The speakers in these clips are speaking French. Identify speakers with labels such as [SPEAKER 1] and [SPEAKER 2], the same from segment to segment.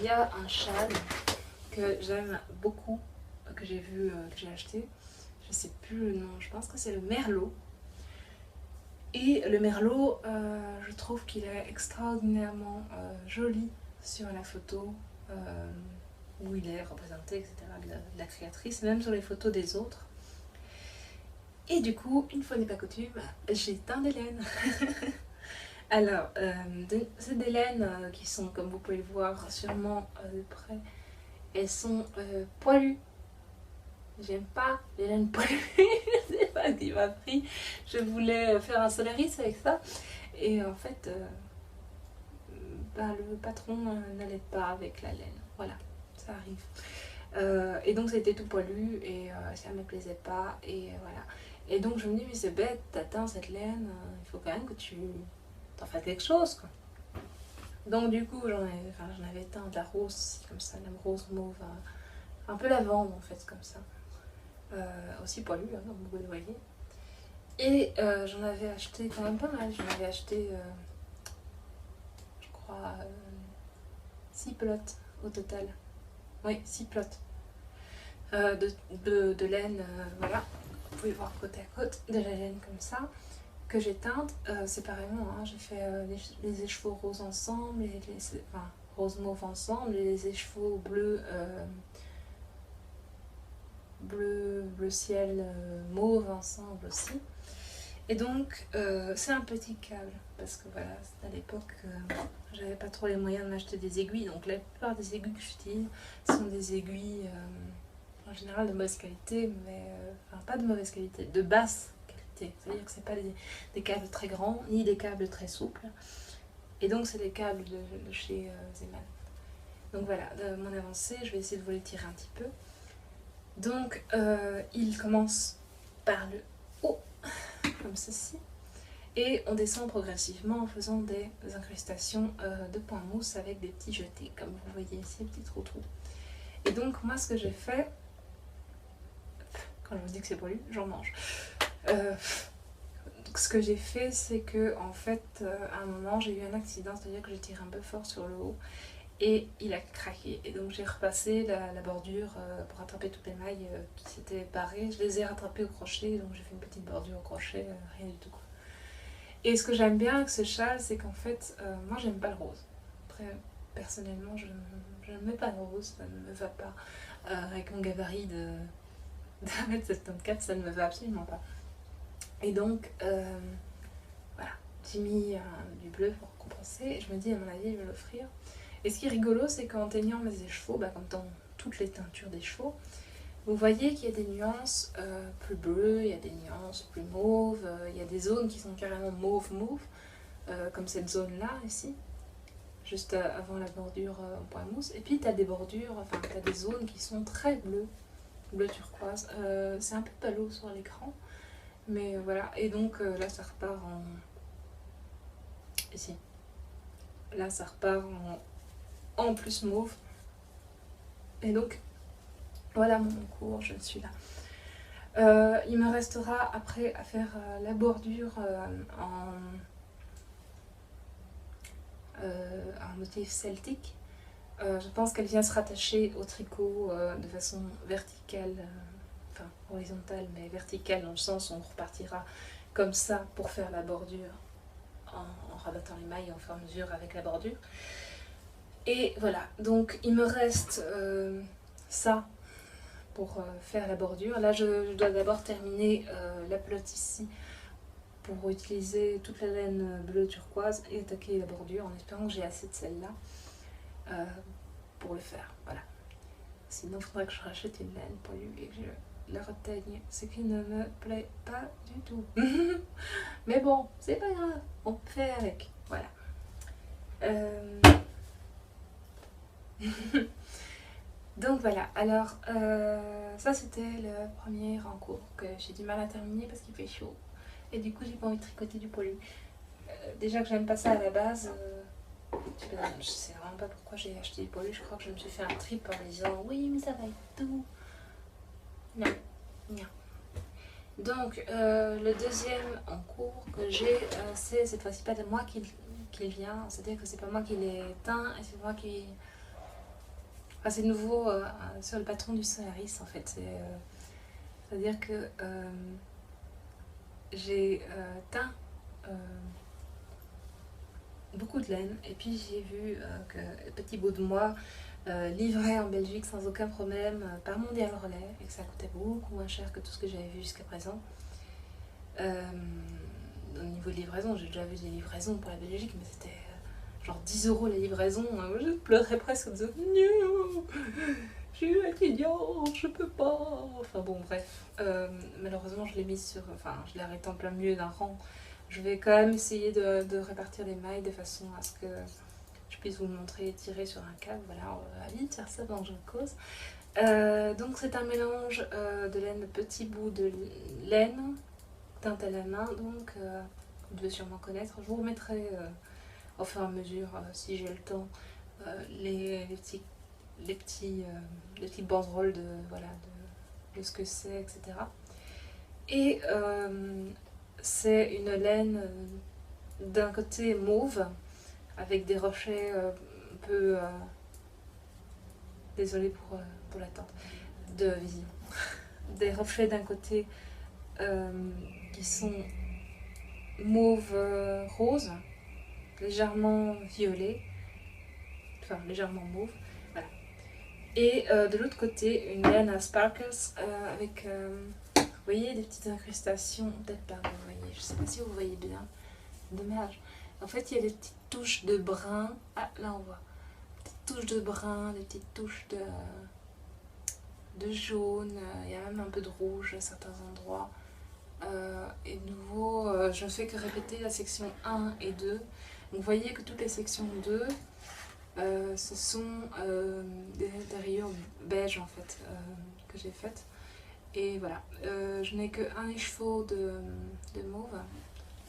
[SPEAKER 1] il y a un châle que j'aime beaucoup, que j'ai vu, que j'ai acheté. Je sais plus le nom, je pense que c'est le Merlot. Et le Merlot, je trouve qu'il est extraordinairement joli sur la photo où il est représenté, etc., de la créatrice, même sur les photos des autres. Et du coup, une fois n'est pas coutume, j'ai teint des laines. Alors, c'est des laines qui sont, comme vous pouvez le voir sûrement de près, elles sont poilues. J'aime pas les laines poilues, je sais pas ce qui m'a pris. Je voulais faire un Solaris avec ça. Et en fait, le patron n'allait pas avec la laine. Voilà, ça arrive. Et donc c'était tout poilu et ça me plaisait pas. Et voilà. Et donc je me dis, mais c'est bête, t'atteins cette laine, il faut quand même que tu t'en fasses quelque chose, quoi. Donc du coup j'en avais teint de la rose aussi, comme ça, la rose mauve, un peu lavande en fait, comme ça. Aussi poilu, hein, comme vous le voyez. Et j'en avais acheté quand même pas mal. J'en avais acheté, je crois, 6 plots au total. Oui, 6 plots de laine, voilà. Vous pouvez voir côte à côte de la laine comme ça, que j'ai teinte séparément. Hein. J'ai fait les écheveaux roses ensemble, enfin, rose mauve ensemble, et les écheveaux bleus. Bleu ciel mauve ensemble aussi. Et donc c'est un petit câble parce que voilà, à l'époque j'avais pas trop les moyens de m'acheter des aiguilles, donc la plupart des aiguilles que j'utilise sont des aiguilles en général de mauvaise qualité, mais enfin pas de mauvaise qualité, de basse qualité, c'est-à-dire que c'est pas des câbles très grands ni des câbles très souples, et donc c'est des câbles de chez Zeman. Donc voilà, mon avancée, je vais essayer de vous les tirer un petit peu. Donc, il commence par le haut, comme ceci, et on descend progressivement en faisant des incrustations de points mousse avec des petits jetés, comme vous voyez ici, des petits trous. Et donc, moi, ce que j'ai fait, quand je vous dis que c'est poilu, j'en mange. Ce que j'ai fait, c'est que, en fait, à un moment, j'ai eu un accident, c'est-à-dire que j'ai tiré un peu fort sur le haut. Et il a craqué. Et donc j'ai repassé la bordure pour rattraper toutes les mailles qui s'étaient barrées. Je les ai rattrapées au crochet, donc j'ai fait une petite bordure au crochet, rien du tout. Et ce que j'aime bien avec ce châle, c'est qu'en fait, moi j'aime pas le rose. Après, personnellement, je ne mets pas de rose, ça ne me va pas. Avec mon gabarit de 1m74, ça ne me va absolument pas. Et donc, voilà, j'ai mis du bleu pour compenser. Et je me dis, à mon avis, je vais l'offrir. Et ce qui est rigolo, c'est qu'en teignant mes chevaux, comme dans toutes les teintures des chevaux, vous voyez qu'il y a des nuances plus bleues, il y a des nuances plus mauves, il y a des zones qui sont carrément mauve-mauve, comme cette zone-là, ici, juste avant la bordure en point mousse. Et puis tu as des bordures, enfin tu as des zones qui sont très bleues, bleu turquoise. C'est un peu palo sur l'écran, mais voilà. Et donc là, ça repart en... Ici. Là, ça repart en plus mauve. Et donc, voilà mon cours, je suis là. Il me restera après à faire la bordure en motif celtique. Je pense qu'elle vient se rattacher au tricot de façon verticale, enfin horizontale, mais verticale dans le sens où on repartira comme ça pour faire la bordure en rabattant les mailles en fur et à mesure avec la bordure. Et voilà, donc il me reste ça pour faire la bordure. Là, je dois d'abord terminer la pelote ici pour utiliser toute la laine bleue turquoise et attaquer la bordure en espérant que j'ai assez de celle-là pour le faire. Voilà. Sinon, il faudrait que je rachète une laine poilue et que je la reteigne, ce qui ne me plaît pas du tout. Mais bon, c'est pas grave, on fait avec. Voilà. Donc voilà, alors ça c'était le premier en cours que j'ai du mal à terminer parce qu'il fait chaud et du coup j'ai pas envie de tricoter du poilu. Déjà que j'aime pas ça à la base, je sais vraiment pas pourquoi j'ai acheté du poilu, je crois que je me suis fait un trip en me disant oui mais ça va être tout. Non, non. Donc le deuxième en cours que j'ai, c'est cette fois-ci pas de moi qui vient, c'est-à-dire que c'est pas moi qui l'ai teint et c'est moi qui Enfin, c'est nouveau sur le patron du Solaris en fait. C'est-à-dire que j'ai teint beaucoup de laine et puis j'ai vu que petit bout de moi livré en Belgique sans aucun problème par Mondial Relais et que ça coûtait beaucoup moins cher que tout ce que j'avais vu jusqu'à présent. Au niveau de livraison, j'ai déjà vu des livraisons pour la Belgique, mais c'était genre 10 € la livraison. Je pleurais presque en disant non, je suis étudiante, je peux pas. Enfin bon, bref. Malheureusement, je l'ai mis sur. Enfin, je l'ai arrêté en plein milieu d'un rang. Je vais quand même essayer de répartir les mailles de façon à ce que je puisse vous le montrer tiré sur un câble. Voilà, on va vite faire ça pendant que je cause. Donc, c'est un mélange de laine, de petits bouts de laine teinte à la main. Donc, vous devez sûrement connaître. Je vous remettrai au fur et à mesure, si j'ai le temps, les petites banderoles voilà, de ce que c'est, etc. Et c'est une laine d'un côté mauve, avec des rochets un peu... désolée pour l'attente de vision. Des rochets d'un côté qui sont mauve rose, légèrement violet, enfin légèrement mauve, voilà. Et de l'autre côté, une laine à sparkles avec, vous voyez, des petites incrustations, peut-être pas, vous voyez, je sais pas si vous voyez bien, dommage. En fait, il y a des petites touches de brun, ah là on voit, des petites touches de brun, des petites touches de jaune, il y a même un peu de rouge à certains endroits. Et de nouveau, je ne fais que répéter la section 1 et 2. Donc vous voyez que toutes les sections 2, ce sont des rayures beige en fait que j'ai faites. Et voilà, je n'ai qu'un écheveau de mauve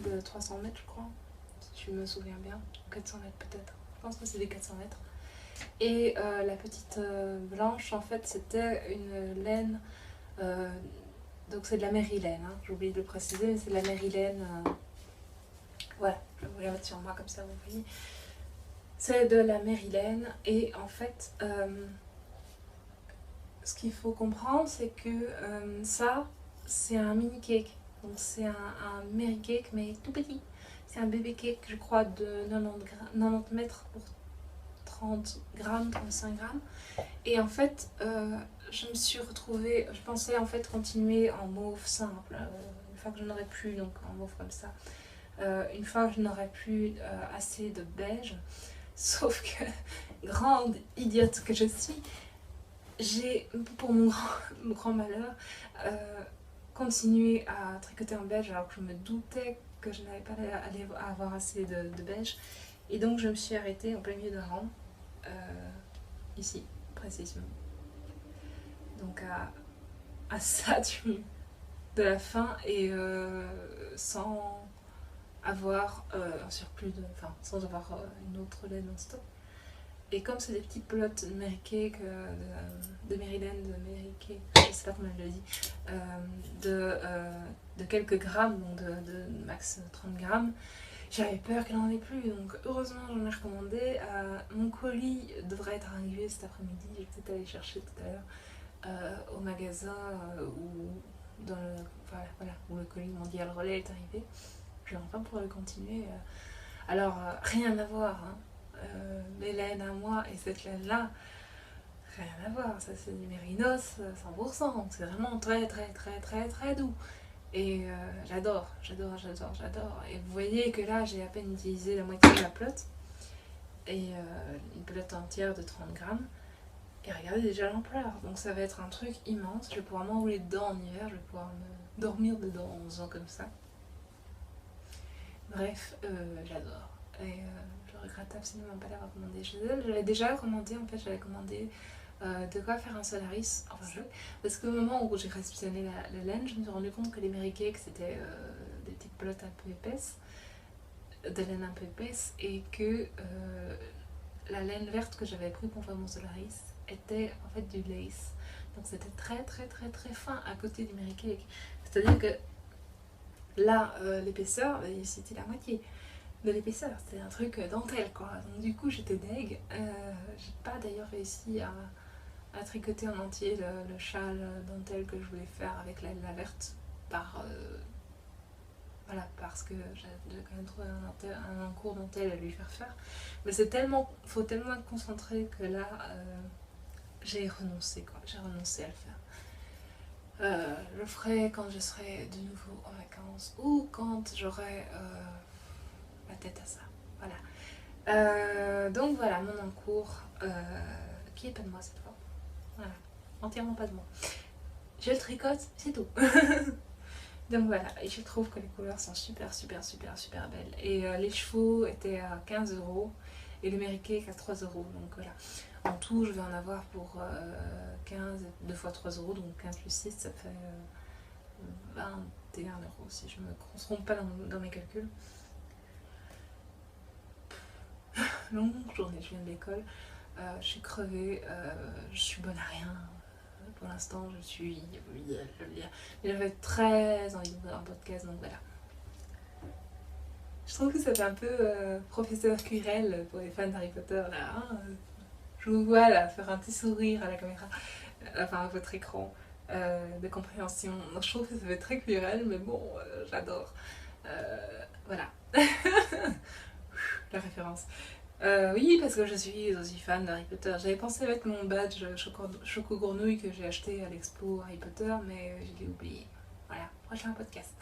[SPEAKER 1] de 300 mètres je crois, si je me souviens bien, 400 mètres peut-être, je pense que c'est des 400 mètres. Et la petite blanche en fait c'était une laine, donc c'est de la Mérilaine, hein, j'ai oublié de le préciser, mais c'est de la Mérilaine, voilà, je vais vous la mettre sur moi comme ça vous voyez. C'est de la Mérilaine et en fait, ce qu'il faut comprendre, c'est que ça, c'est un mini cake. Donc c'est un Mary cake, mais tout petit. C'est un bébé cake, je crois, de 90 mètres pour 30 grammes, 35 grammes. Et en fait, je me suis retrouvée, je pensais en fait continuer en mauve simple, une fois que je n'aurais plus, donc en mauve comme ça. Une fois que je n'aurais plus assez de beige. Sauf que, grande idiote que je suis, j'ai, pour mon grand malheur, continué à tricoter en beige alors que je me doutais que je n'allais pas aller avoir assez de beige. Et donc je me suis arrêtée en plein milieu d'un rang, ici, précisément. Donc à ça de la fin et sans avoir un surplus enfin sans avoir une autre laine en stock. Et comme c'est des petites pelotes de Mary Cake, de Maryland, de Mary Cake, je sais pas comment elle le dit, de quelques grammes, donc de max 30 grammes, j'avais peur qu'elle n'en ait plus. Donc heureusement j'en ai recommandé. Mon colis devrait être arrivé cet après-midi, je vais peut-être aller chercher tout à l'heure au magasin où le colis Mondial Relais est arrivé. Je vais enfin pouvoir le continuer. Alors rien à voir, hein. Les laines à moi et cette laine là, rien à voir, ça c'est du mérinos 100%, c'est vraiment très très très très très doux et j'adore. Et vous voyez que là j'ai à peine utilisé la moitié de la pelote et une pelote entière de 30 grammes et regardez déjà l'ampleur, donc ça va être un truc immense, je vais pouvoir m'enrouler dedans en hiver, je vais pouvoir me dormir dedans en faisant comme ça. Bref, j'adore et je regrette absolument pas d'avoir commandé chez elle. J'avais déjà commandé, en fait, j'avais commandé de quoi faire un Solaris, enfin parce qu'au moment où j'ai réceptionné la laine, je me suis rendu compte que les Mary Cakes c'était des petites pelotes un peu épaisses, de laine un peu épaisse, et que la laine verte que j'avais pris pour faire mon Solaris était en fait du lace. Donc c'était très très très très fin à côté du Mary Cake. C'est-à-dire que là, l'épaisseur, c'était la moitié de l'épaisseur, c'était un truc dentelle quoi. Donc du coup j'étais deg. J'ai pas d'ailleurs réussi à tricoter en entier le châle dentelle que je voulais faire avec la verte voilà, parce que j'ai quand même trouvé un cours dentelle à lui faire. Mais faut tellement être concentré que là, j'ai renoncé quoi. J'ai renoncé à le faire. Je le ferai quand je serai de nouveau en vacances ou quand j'aurai la tête à ça. Voilà. Donc voilà, mon encours, qui est pas de moi cette fois. Voilà, entièrement pas de moi. Je le tricote, c'est tout. Donc voilà, et je trouve que les couleurs sont super belles. Et les chevaux étaient à 15 € et le mériquet à 3 €. Donc voilà, en tout je vais en avoir pour 15, 2 fois 3 €, donc 15 plus 6 ça fait 21 € si je me trompe pas dans mes calculs. Longue journée, je viens de l'école, je suis crevée, je suis bonne à rien. Pour l'instant, je suis. J'avais très envie d'ouvrir un podcast, donc voilà. Je trouve que ça fait un peu professeur Quirrell pour les fans d'Harry Potter là. Hein, je vous vois là faire un petit sourire à la caméra, enfin à votre écran de compréhension. Donc, je trouve que ça fait très Quirrell, mais bon, j'adore. Voilà. La référence. Oui, parce que je suis aussi fan d'Harry Potter. J'avais pensé mettre mon badge Choco Gournouille que j'ai acheté à l'expo Harry Potter, mais je l'ai oublié. Voilà, prochain podcast.